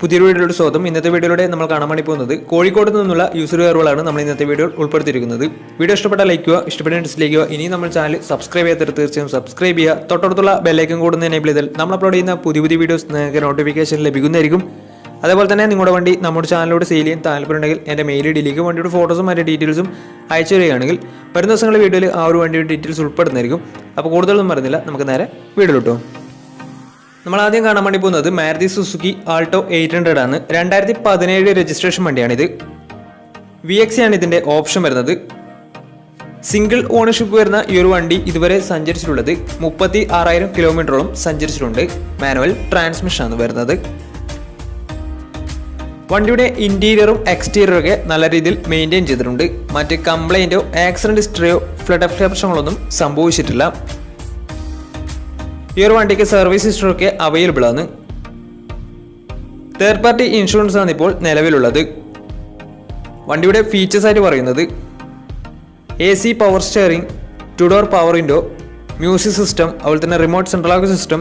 പുതിയൊരു വീഡിയോയുടെ സ്വാഗതം. ഇന്നത്തെ വീഡിയോയിലൂടെ നമ്മൾ കാണാൻ വേണ്ടി പോകുന്നത് കോഴിക്കോട് നിന്നുള്ള യൂസർ റിവ്യൂകളാണ് നമ്മൾ ഇന്നത്തെ വീഡിയോ ഉൾപ്പെടുത്തിയിരിക്കുന്നത്. വീഡിയോ ഇഷ്ടപ്പെട്ടാൽ ലൈക്ക് ചെയ്യുക, ഇഷ്ടപ്പെട്ട ഡിസ്ലൈക്ക് ചെയ്യുക. ഇനി നമ്മൾ ചാനൽ സബ്സ്ക്രൈബ് ചെയ്യാത്ത തീർച്ചയായും സബ്സ്ക്രൈബ് ചെയ്യുക. തൊട്ടടുത്തുള്ള ബെല്ലൈക്കൺ കൂടെ എനേബിൾ ചെയ്താൽ നമ്മൾ അപ്ലോഡ് ചെയ്യുന്ന പുതിയ വീഡിയോസ് നിങ്ങൾക്ക് നോട്ടിഫിക്കേഷൻ ലഭിക്കുന്നതായിരിക്കും. അതേപോലെ തന്നെ നിങ്ങളുടെ വണ്ടി നമ്മുടെ ചാനലിലൂടെ സെയിൽ ചെയ്യാൻ താല്പര്യമുണ്ടെങ്കിൽ എൻ്റെ മെയിൽ ഐഡിയിലേക്ക് വണ്ടിയുടെ ഫോട്ടോസും അതിൻ്റെ ഡീറ്റെയിൽസും അയച്ചു തരികയാണെങ്കിൽ വരുന്ന ദിവസങ്ങളുടെ വീഡിയോയിൽ ആ ഒരു വണ്ടിയുടെ ഡീറ്റെയിൽസ് ഉൾപ്പെടുന്നതായിരിക്കും. അപ്പോൾ കൂടുതലൊന്നും പറയുന്നില്ല, നമുക്ക് നേരെ വീഡിയോ കിട്ടും. നമ്മൾ ആദ്യം കാണാൻ വേണ്ടി പോകുന്നത് മാരുതി സുസുക്കി ആൾട്ടോ 800 ആണ്. 2017 രജിസ്ട്രേഷൻ വണ്ടിയാണിത്. VX ആണ് ഇതിൻ്റെ ഓപ്ഷൻ വരുന്നത്. സിംഗിൾ ഓണർഷിപ്പ് വരുന്ന ഈ ഒരു വണ്ടി ഇതുവരെ സഞ്ചരിച്ചിട്ടുള്ളത് 36,000 കിലോമീറ്ററോളം സഞ്ചരിച്ചിട്ടുണ്ട്. മാനുവൽ ട്രാൻസ്മിഷൻ ആണ് വരുന്നത്. വണ്ടിയുടെ ഇന്റീരിയറും എക്സ്റ്റീരിയറും ഒക്കെ നല്ല രീതിയിൽ മെയിൻറ്റെയിൻ ചെയ്തിട്ടുണ്ട്. മറ്റ് കംപ്ലൈൻറ്റോ ആക്സിഡന്റ് ഹിസ്റ്ററിയോ ഫ്ലഡ് പ്രശ്നങ്ങളൊന്നും സംഭവിച്ചിട്ടില്ല. ഈ ഒരു വണ്ടിക്ക് സർവീസ് ഹിസ്റ്ററൊക്കെ അവൈലബിൾ ആണ്. തേർഡ് പാർട്ടി ഇൻഷുറൻസ് ആണ് ഇപ്പോൾ നിലവിലുള്ളത്. വണ്ടിയുടെ ഫീച്ചേഴ്സ് ആയിട്ട് പറയുന്നത് AC power steering, 2 door power window, music system, അതുപോലെ തന്നെ റിമോട്ട് സെൻട്രൽ ലോക്ക് സിസ്റ്റം,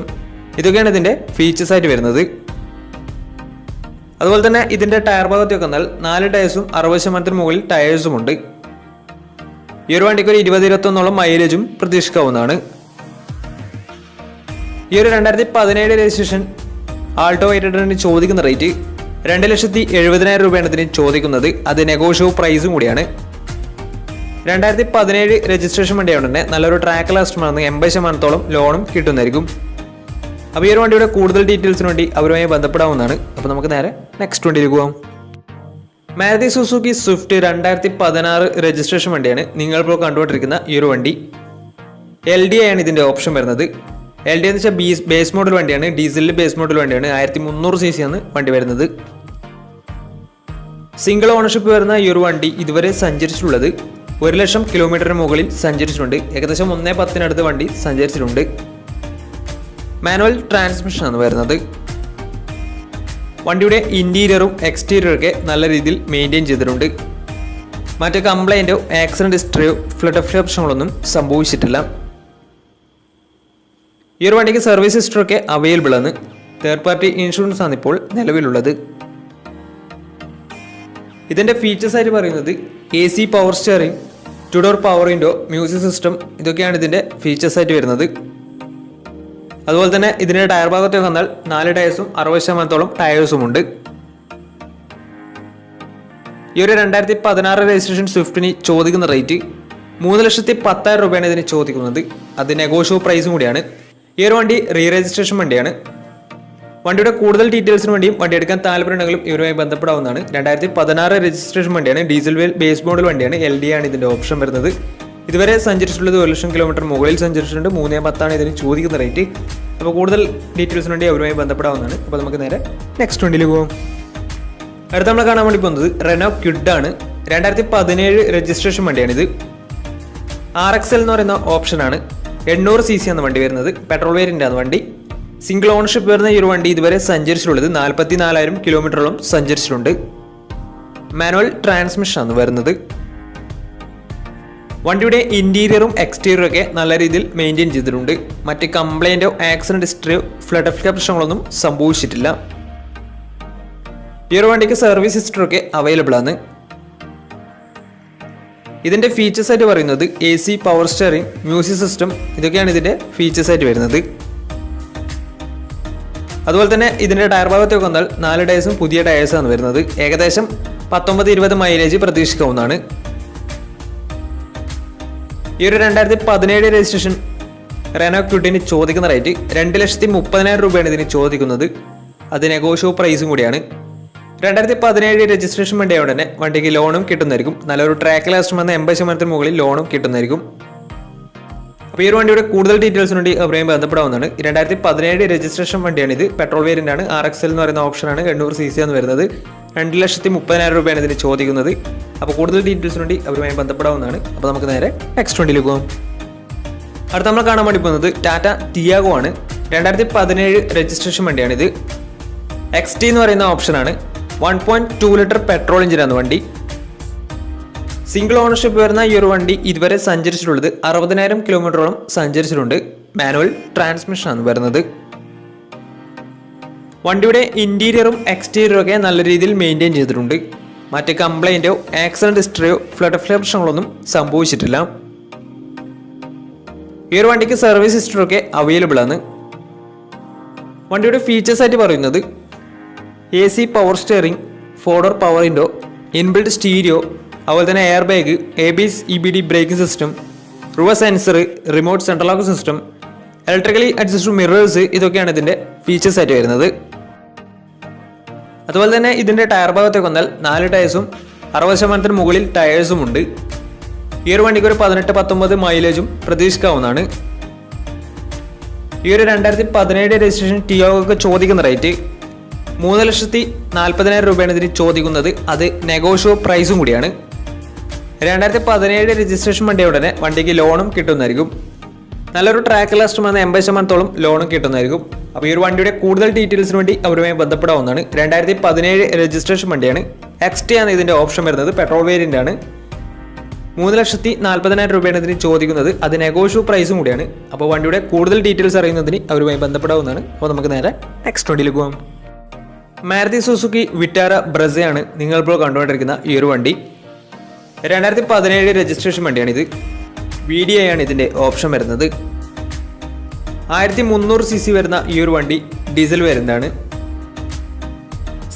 ഇതൊക്കെയാണ് ഇതിൻ്റെ ഫീച്ചേഴ്സ് ആയിട്ട് വരുന്നത്. അതുപോലെ തന്നെ ഇതിൻ്റെ ടയർ ഭാഗത്തൊക്കെ വന്നാൽ 4 ടയേഴ്സും 60% മുകളിൽ ടയേഴ്സും ഉണ്ട്. ഈ ഒരു വണ്ടിക്ക് ഒരു 20-21 മൈലേജും പ്രതീക്ഷിക്കാവുന്നതാണ്. ഈ ഒരു 2017 രജിസ്ട്രേഷൻ ആൾട്ടോ 800 ചോദിക്കുന്ന റേറ്റ് 2,70,000 രൂപയാണ് ഇതിന് ചോദിക്കുന്നത്. അത് നെഗോഷ്യബിൾ പ്രൈസും കൂടിയാണ്. 2017 രജിസ്ട്രേഷൻ വണ്ടിയായതുകൊണ്ട് തന്നെ നല്ലൊരു ട്രാക്ക് ലാസ്റ്റുമാണെന്ന് 80% ലോണും കിട്ടുന്നതായിരിക്കും. അപ്പോൾ ഈ ഒരു വണ്ടിയുടെ കൂടുതൽ ഡീറ്റെയിൽസിന് വേണ്ടി അവരുമായി ബന്ധപ്പെടാവുന്നതാണ്. അപ്പോൾ നമുക്ക് നേരെ നെക്സ്റ്റ് വണ്ടിയിൽ പോകാം. മാരുതി സുസുക്കി സ്വിഫ്റ്റ് 2016 രജിസ്ട്രേഷൻ വണ്ടിയാണ് നിങ്ങളിപ്പോൾ കണ്ടുകൊണ്ടിരിക്കുന്ന ഈ ഒരു വണ്ടി. LDI ആണ് ഇതിൻ്റെ ഓപ്ഷൻ വരുന്നത്. LDI എന്ന് വെച്ചാൽ ബേസ് മോഡൽ വണ്ടിയാണ്. ഡീസലിൽ ബേസ് മോഡൽ വണ്ടിയാണ്. 1300 cc ആണ് വണ്ടി വരുന്നത്. സിംഗിൾ ഓണർഷിപ്പ് വരുന്ന ഈ ഒരു വണ്ടി ഇതുവരെ സഞ്ചരിച്ചിട്ടുള്ളത് 1,00,000 കിലോമീറ്ററിന് മുകളിൽ സഞ്ചരിച്ചിട്ടുണ്ട്. ഏകദേശം 1.10 വണ്ടി സഞ്ചരിച്ചിട്ടുണ്ട്. മാനുവൽ ട്രാൻസ്മിഷൻ ആണ് വരുന്നത്. വണ്ടിയുടെ ഇന്റീരിയറും എക്സ്റ്റീരിയറും ഒക്കെ നല്ല രീതിയിൽ മെയിൻറ്റെയിൻ ചെയ്തിട്ടുണ്ട്. മറ്റ് കംപ്ലൈൻറ്റോ ആക്സിഡന്റ് ഹിസ്റ്ററിയോ ഫ്ലഡ് പ്രശ്നങ്ങളൊന്നും സംഭവിച്ചിട്ടില്ല. ഈ ഒരു വണ്ടിക്ക് സർവീസ് ഹിസ്റ്ററൊക്കെ അവൈലബിൾ ആണ്. തേർഡ് പാർട്ടി ഇൻഷുറൻസ് ആണ് ഇപ്പോൾ നിലവിലുള്ളത്. ഇതിൻ്റെ ഫീച്ചേഴ്സ് ആയിട്ട് പറയുന്നത് AC power steering, 2 door power window, music system, ഇതൊക്കെയാണ് ഇതിൻ്റെ ഫീച്ചേഴ്സ് ആയിട്ട് വരുന്നത്. അതുപോലെ തന്നെ ഇതിൻ്റെ ടയർ ഭാഗത്തേക്ക് വന്നാൽ 4 ടയേഴ്സും 60% ടയേഴ്സും ഉണ്ട്. ഈ ഒരു 2016 രജിസ്ട്രേഷൻ സ്വിഫ്റ്റിന് ചോദിക്കുന്ന റേറ്റ് 3,10,000 രൂപയാണ് ഇതിന് ചോദിക്കുന്നത്. അത് നെഗോഷ്യബിൾ പ്രൈസും കൂടിയാണ്. ഈ ഒരു വണ്ടി രജിസ്ട്രേഷൻ വണ്ടിയാണ്. വണ്ടിയുടെ കൂടുതൽ ഡീറ്റെയിൽസിന് വേണ്ടിയും വണ്ടി എടുക്കാൻ താല്പര്യമുണ്ടെങ്കിലും ഇവരുമായി ബന്ധപ്പെടാവുന്നതാണ്. 2016 രജിസ്ട്രേഷൻ വണ്ടിയാണ്. ഡീസൽ ബേസ് മോഡൽ വണ്ടിയാണ്. LDI ആണ് ഇതിൻ്റെ ഓപ്ഷൻ വരുന്നത്. ഇതുവരെ സഞ്ചരിച്ചിട്ടുള്ളത് 1,00,000 കിലോമീറ്റർ മുകളിൽ സഞ്ചരിച്ചിട്ടുണ്ട്. 3.10 ഇതിന് ചോദിക്കുന്ന റേറ്റ്. അപ്പോൾ കൂടുതൽ ഡീറ്റെയിൽസിന് വേണ്ടി അവരുമായി ബന്ധപ്പെടാവുന്നതാണ്. അപ്പോൾ നമുക്ക് നേരെ നെക്സ്റ്റ് വണ്ടിയിൽ പോകും. അടുത്ത നമ്മൾ കാണാൻ വേണ്ടി പോകുന്നത് റെനോ ക്വിഡ് ആണ്. 2017 രജിസ്ട്രേഷൻ വണ്ടിയാണിത്. RXL എന്ന് പറയുന്ന ഓപ്ഷനാണ്. 800 cc ആണ് വണ്ടി വരുന്നത്. പെട്രോൾ വേരിയൻ്റ് ആണ് വണ്ടി. സിംഗിൾ ഓണർഷിപ്പ് വരുന്ന ഈ ഒരു വണ്ടി ഇതുവരെ സഞ്ചരിച്ചിട്ടുള്ളത് 44,000 കിലോമീറ്ററോളം സഞ്ചരിച്ചിട്ടുണ്ട്. മാനുവൽ ട്രാൻസ്മിഷൻ ആണ് വരുന്നത്. വണ്ടിയുടെ ഇന്റീരിയറും എക്സ്റ്റീരിയറും ഒക്കെ നല്ല രീതിയിൽ മെയിൻറ്റെയിൻ ചെയ്തിട്ടുണ്ട്. മറ്റ് കംപ്ലൈൻറ്റോ ആക്സിഡന്റ് ഹിസ്റ്ററിയോ ഫ്ലഡ് പ്രശ്നങ്ങളൊന്നും സംഭവിച്ചിട്ടില്ല. ഈ ഒരു വണ്ടിക്ക് സർവീസ് ഹിസ്റ്ററൊക്കെ അവൈലബിൾ ആണ്. ഇതിൻ്റെ ഫീച്ചേഴ്സ് ആയിട്ട് പറയുന്നത് AC power steering, music system, ഇതൊക്കെയാണ് ഇതിൻ്റെ ഫീച്ചേഴ്സ് ആയിട്ട് വരുന്നത്. അതുപോലെ തന്നെ ഇതിൻ്റെ ടയർ ഭാഗത്തേക്ക് വന്നാൽ 4 ടയേഴ്സും പുതിയ ടയേഴ്സാണ് വരുന്നത്. ഏകദേശം 19-20 മൈലേജ് പ്രതീക്ഷിക്കാവുന്നതാണ്. ഈ ഒരു 2017 രജിസ്ട്രേഷൻ റെനോ ക്വിഡിന് ചോദിക്കുന്ന റേറ്റ് 2,30,000 രൂപയാണ് ഇതിന് ചോദിക്കുന്നത്. അത് നെഗോഷ്യബിൾ പ്രൈസും കൂടിയാണ്. 2017 രജിസ്ട്രേഷൻ വണ്ടിയായതുകൊണ്ട് തന്നെ വണ്ടിക്ക് ലോണും കിട്ടുന്നതായിരിക്കും. നല്ലൊരു ട്രാക്ക് ലാസ്റ്റ് വന്ന 80% മുകളിൽ ലോണും കിട്ടുന്നതായിരിക്കും. അപ്പോൾ ഈ ഒരു വണ്ടിയുടെ കൂടുതൽ ഡീറ്റെയിൽസിന് വേണ്ടി അവരെയും ബന്ധപ്പെടാവുന്നതാണ്. 2017 രജിസ്ട്രേഷൻ വണ്ടിയാണിത്. പെട്രോൾ വേരിയൻ്റ് ആണ്. RXL എന്ന് പറയുന്ന ഓപ്ഷനാണ്. 800 cc ആണ് വരുന്നത്. 2,30,000 രൂപയാണ് ഇതിന് ചോദിക്കുന്നത്. അപ്പോൾ കൂടുതൽ ഡീറ്റെയിൽസിന് വേണ്ടി അവരുമായി ബന്ധപ്പെടാവുന്നതാണ്. അപ്പോൾ നമുക്ക് നേരെ നെക്സ്റ്റ് വണ്ടിയിലേക്ക് പോകാം. അടുത്ത നമ്മൾ കാണാൻ വേണ്ടി പോകുന്നത് ടാറ്റ ടിയാഗോ ആണ്. 2017 രജിസ്ട്രേഷൻ വണ്ടിയാണിത്. XT എന്ന് പറയുന്ന ഓപ്ഷനാണ്. 1.2 ലിറ്റർ പെട്രോൾ എഞ്ചിനാണ് വണ്ടി. സിംഗിൾ ഓണർഷിപ്പ് വരുന്ന ഈ ഒരു വണ്ടി ഇതുവരെ സഞ്ചരിച്ചിട്ടുള്ളത് 60,000 കിലോമീറ്ററോളം സഞ്ചരിച്ചിട്ടുണ്ട്. മാനുവൽ ട്രാൻസ്മിഷനാണ് വരുന്നത്. വണ്ടിയുടെ ഇന്റീരിയറും എക്സ്റ്റീരിയറും ഒക്കെ നല്ല രീതിയിൽ മെയിൻറ്റെയിൻ ചെയ്തിട്ടുണ്ട്. മറ്റ് കംപ്ലൈൻറ്റോ ആക്സിഡന്റ് ഹിസ്റ്ററിയോ ഫ്ലഡ് പ്രശ്നങ്ങളൊന്നും സംഭവിച്ചിട്ടില്ല. ഈ ഒരു വണ്ടിക്ക് സർവീസ് ഹിസ്റ്ററൊക്കെ അവൈലബിൾ ആണ്. വണ്ടിയുടെ ഫീച്ചേഴ്സ് ആയിട്ട് പറയുന്നത് AC power steering, 4 door power window, inbuilt stereo, അതുപോലെ തന്നെ air bag, ABS EBD braking system, reverse sensor, remote central lock system, electrically adjustable mirrors, ഇതൊക്കെയാണ് ഇതിൻ്റെ ഫീച്ചേഴ്സ് ആയിട്ട് വരുന്നത്. അതുപോലെ തന്നെ ഇതിൻ്റെ ടയർ ഭാഗത്തേക്ക് വന്നാൽ 4 ടയേഴ്സും 60% മുകളിൽ ടയേഴ്സും ഉണ്ട്. ഈ ഒരു വണ്ടിക്ക് ഒരു 18-19 മൈലേജും പ്രതീക്ഷിക്കാവുന്നതാണ്. ഈ ഒരു 2017 രജിസ്ട്രേഷൻ ടിയോഗക്ക് ചോദിക്കുന്ന റേറ്റ് 3,40,000 രൂപയാണ് ഇതിന് ചോദിക്കുന്നത്. അത് നെഗോഷ്യബിൾ പ്രൈസും കൂടിയാണ്. 2017 രജിസ്ട്രേഷൻ വണ്ടിയ ഉടനെ വണ്ടിക്ക് ലോണും കിട്ടുന്നതായിരിക്കും. നല്ലൊരു ട്രാക്ക് ലാസ്റ്റ് വന്ന 80% ലോണും കിട്ടുന്നതായിരിക്കും. അപ്പോൾ ഈ ഒരു വണ്ടിയുടെ കൂടുതൽ ഡീറ്റെയിൽസിന് വേണ്ടി അവരുമായി ബന്ധപ്പെടാവുന്നതാണ്. 2017 രജിസ്ട്രേഷൻ വണ്ടിയാണ്. XT ആണ് ഇതിൻ്റെ ഓപ്ഷൻ വരുന്നത്. പെട്രോൾ വേരിയൻ്റ് ആണ്. 3,40,000 രൂപയാണ് ഇതിന് ചോദിക്കുന്നത്. അത് നെഗോഷ്യബിൾ പ്രൈസും കൂടിയാണ്. അപ്പോൾ വണ്ടിയുടെ കൂടുതൽ ഡീറ്റെയിൽസ് അറിയുന്നതിന് അവരുമായി ബന്ധപ്പെടാവുന്നതാണ്. അപ്പോൾ നമുക്ക് നേരെ നെക്സ്റ്റ് വണ്ടിയിലേക്ക് പോകാം. മാരുതി സുസുക്കി വിറ്റാര ബ്രസയാണ് നിങ്ങളിപ്പോൾ കണ്ടുകൊണ്ടിരിക്കുന്ന ഈ ഒരു വണ്ടി. 2017 രജിസ്ട്രേഷൻ വണ്ടിയാണിത്. VDI ആണ് ഇതിൻ്റെ ഓപ്ഷൻ വരുന്നത്. 1300 cc വരുന്ന ഈ ഒരു വണ്ടി ഡീസൽ വേരിയൻ്റാണ്.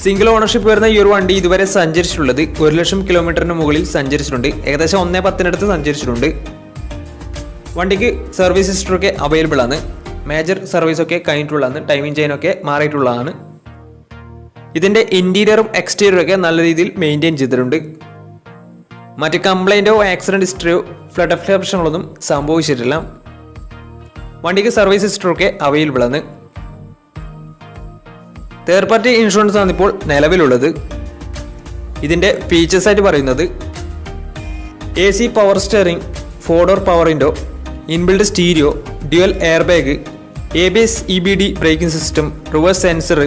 സിംഗിൾ ഓണർഷിപ്പ് വരുന്ന ഈ ഒരു വണ്ടി ഇതുവരെ സഞ്ചരിച്ചിട്ടുള്ളത് 1,00,000 കിലോമീറ്ററിന് മുകളിൽ സഞ്ചരിച്ചിട്ടുണ്ട്. ഏകദേശം 1.10 സഞ്ചരിച്ചിട്ടുണ്ട്. വണ്ടിക്ക് സർവീസ് ഹിസ്റ്ററൊക്കെ അവൈലബിൾ ആണ്. മേജർ സർവീസൊക്കെ കഴിഞ്ഞിട്ടുള്ളതാണ്. ടൈമിംഗ് ചെയിനൊക്കെ മാറിയിട്ടുള്ളതാണ്. ഇതിൻ്റെ ഇൻറ്റീരിയറും എക്സ്റ്റീരിയറും ഒക്കെ നല്ല രീതിയിൽ മെയിൻറ്റെയിൻ ചെയ്തിട്ടുണ്ട്. മറ്റ് കംപ്ലൈൻറ്റോ ആക്സിഡന്റ് ഹിസ്റ്ററിയോ ഫ്ലഡ് പ്രശ്നങ്ങളൊന്നും സംഭവിച്ചിട്ടില്ല. വണ്ടിക്ക് സർവീസ് ഹിസ്റ്ററൊക്കെ അവൈലബിൾ ആണ്. തേർഡ് പാർട്ടി ഇൻഷുറൻസ് ആണ് ഇപ്പോൾ നിലവിലുള്ളത്. ഇതിൻ്റെ ഫീച്ചേഴ്സ് ആയിട്ട് പറയുന്നത് AC power steering, 4 door power window, inbuilt stereo, dual air bag, ABS EBD braking system, reverse sensor,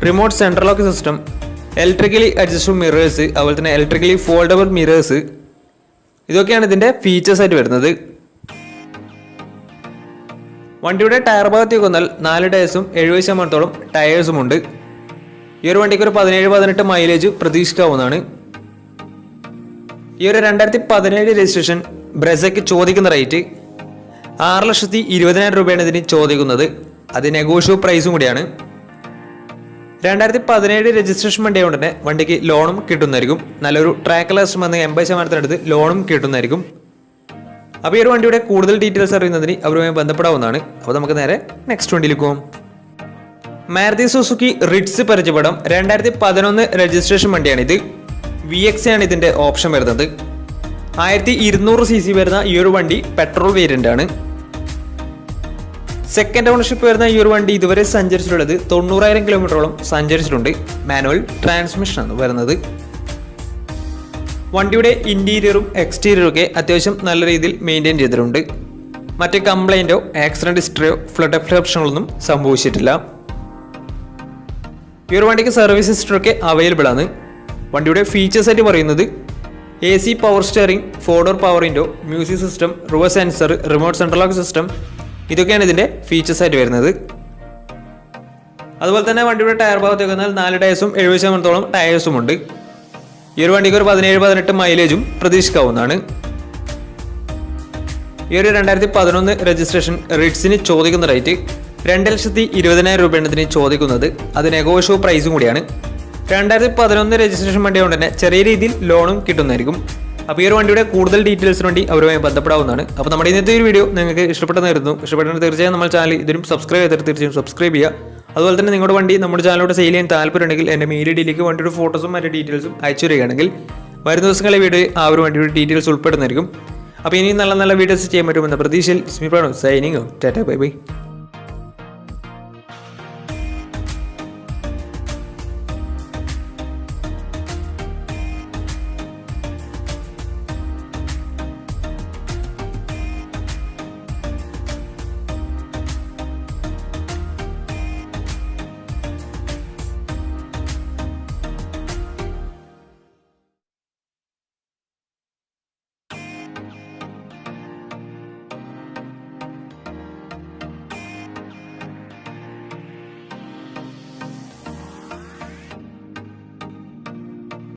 remote central lock system, electrically adjustable mirrors, അതുപോലെ തന്നെ ഇലക്ട്രിക്കലി ഫോൾഡബിൾ മിറേഴ്സ്, ഇതൊക്കെയാണ് ഇതിൻ്റെ ഫീച്ചേഴ്സ് ആയിട്ട് വരുന്നത്. വണ്ടിയുടെ ടയർ ഭാഗത്തേക്ക് വന്നാൽ 4 ടയേഴ്സും 70% ടയേഴ്സും ഉണ്ട്. ഈ ഒരു വണ്ടിക്ക് ഒരു 17-18 മൈലേജ് പ്രതീക്ഷിക്കാവുന്നതാണ്. ഈ ഒരു 2017 രജിസ്ട്രേഷൻ ബ്രസയ്ക്ക് ചോദിക്കുന്ന റേറ്റ് 6,20,000 രൂപയാണ് ഇതിന് ചോദിക്കുന്നത്. അത് നെഗോഷ്യബിൾ പ്രൈസും കൂടിയാണ്. 2017 രജിസ്ട്രേഷൻ വണ്ടിയായ ഉടനെ വണ്ടിക്ക് ലോണും കിട്ടുന്നതായിരിക്കും. നല്ലൊരു ട്രാക്ക് ലാസ്റ്റ് വന്ന് 80% ലോണും കിട്ടുന്നതായിരിക്കും. അപ്പോൾ ഈ ഒരു വണ്ടിയുടെ കൂടുതൽ ഡീറ്റെയിൽസ് അറിയുന്നതിന് അവരുമായി ബന്ധപ്പെടാവുന്നതാണ്. അപ്പോൾ നമുക്ക് നേരെ നെക്സ്റ്റ് വണ്ടിയിലേക്ക് പോകും. മാരുതി സുസുക്കി റിറ്റ്സ് പരിചയപ്പെടാം. 2011 രജിസ്ട്രേഷൻ വണ്ടിയാണിത്. VX ആണ് ഇതിൻ്റെ ഓപ്ഷൻ വരുന്നത്. 1200 cc വരുന്ന ഈ ഒരു വണ്ടി പെട്രോൾ വേരിയൻ്റ് ആണ്. സെക്കൻഡ് ഓണർഷിപ്പ് വരുന്ന ഈ ഒരു വണ്ടി ഇതുവരെ സഞ്ചരിച്ചിട്ടുള്ളത് 90,000 കിലോമീറ്ററോളം സഞ്ചരിച്ചിട്ടുണ്ട്. മാനുവൽ ട്രാൻസ്മിഷനാണ് വരുന്നത്. വണ്ടിയുടെ ഇൻറ്റീരിയറും എക്സ്റ്റീരിയറും ഒക്കെ അത്യാവശ്യം നല്ല രീതിയിൽ മെയിൻറ്റെയിൻ ചെയ്തിട്ടുണ്ട്. മറ്റ് കംപ്ലൈൻറ്റോ ആക്സിഡന്റ് ഹിസ്റ്ററിയോ ഫ്ലഡ് പ്രശ്നങ്ങളൊന്നും സംഭവിച്ചിട്ടില്ല. ഈ ഒരു വണ്ടിക്ക് സർവീസ് ഹിസ്റ്ററൊക്കെ അവൈലബിൾ ആണ്. വണ്ടിയുടെ ഫീച്ചേഴ്സ് ആയിട്ട് പറയുന്നത് AC power steering, 4 door power window, music system, reverse sensor, remote central lock system, ഇതൊക്കെയാണ് ഇതിൻ്റെ ഫീച്ചേഴ്സ് ആയിട്ട് വരുന്നത്. അതുപോലെ തന്നെ വണ്ടിയുടെ ടയർ ഭാഗത്തേക്ക് വന്നാൽ 4 ടയേഴ്സും 70% ടയേഴ്സും ഉണ്ട്. ഈ ഒരു വണ്ടിക്ക് ഒരു 17-18 മൈലേജും പ്രതീക്ഷിക്കാവുന്നതാണ്. ഈ ഒരു 2011 രജിസ്ട്രേഷൻ റിറ്റ്സിന് ചോദിക്കുന്ന റേറ്റ് 2,20,000 രൂപയാണ് ഇതിന് ചോദിക്കുന്നത്. അത് നെഗോഷ്യബിൾ പ്രൈസും കൂടിയാണ്. 2011 രജിസ്ട്രേഷൻ വണ്ടി കൊണ്ട് തന്നെ ചെറിയ രീതിയിൽ ലോണും കിട്ടുന്നതായിരിക്കും. അപ്പോൾ ഈ ഒരു വണ്ടിയുടെ കൂടുതൽ ഡീറ്റെയിൽസിന് വേണ്ടി അവരുമായി ബന്ധപ്പെടാവുന്നതാണ്. അപ്പോൾ നമ്മുടെ ഇന്നത്തെ ഒരു വീഡിയോ നിങ്ങൾക്ക് ഇഷ്ടപ്പെട്ടെന്നായിരുന്നു. ഇഷ്ടപ്പെട്ടെങ്കിൽ തീർച്ചയായും നമ്മുടെ ചാനൽ ഇതിനും സബ്സ്ക്രൈബ് ചെയ്തിട്ട് തീർച്ചയായും സബ്സ്ക്രൈബ് ചെയ്യുക. അതുപോലെ തന്നെ നിങ്ങളുടെ വണ്ടി നമ്മുടെ ചാനലോട് സെയിൽ ചെയ്യാൻ താല്പര്യമുണ്ടെങ്കിൽ എൻ്റെ മെയിൽ ഐഡിയിലേക്ക് വണ്ടിയുടെ ഫോട്ടോസും മറ്റു ഡീറ്റെയിൽസും അയച്ചു തരികയാണെങ്കിൽ വരുന്ന ദിവസങ്ങളിലെ വീഡിയോ ആ ഒരു വണ്ടിയുടെ ഡീറ്റെയിൽസ് ഉൾപ്പെടുന്നതായിരിക്കും. അപ്പോൾ ഇനിയും നല്ല നല്ല വീഡിയോസ് ചെയ്യാൻ പറ്റുമെന്ന പ്രതീക്ഷയിൽ സ്മിപ്രാണോ സൈനിങ് ടാറ്റാ ബൈ ബൈ.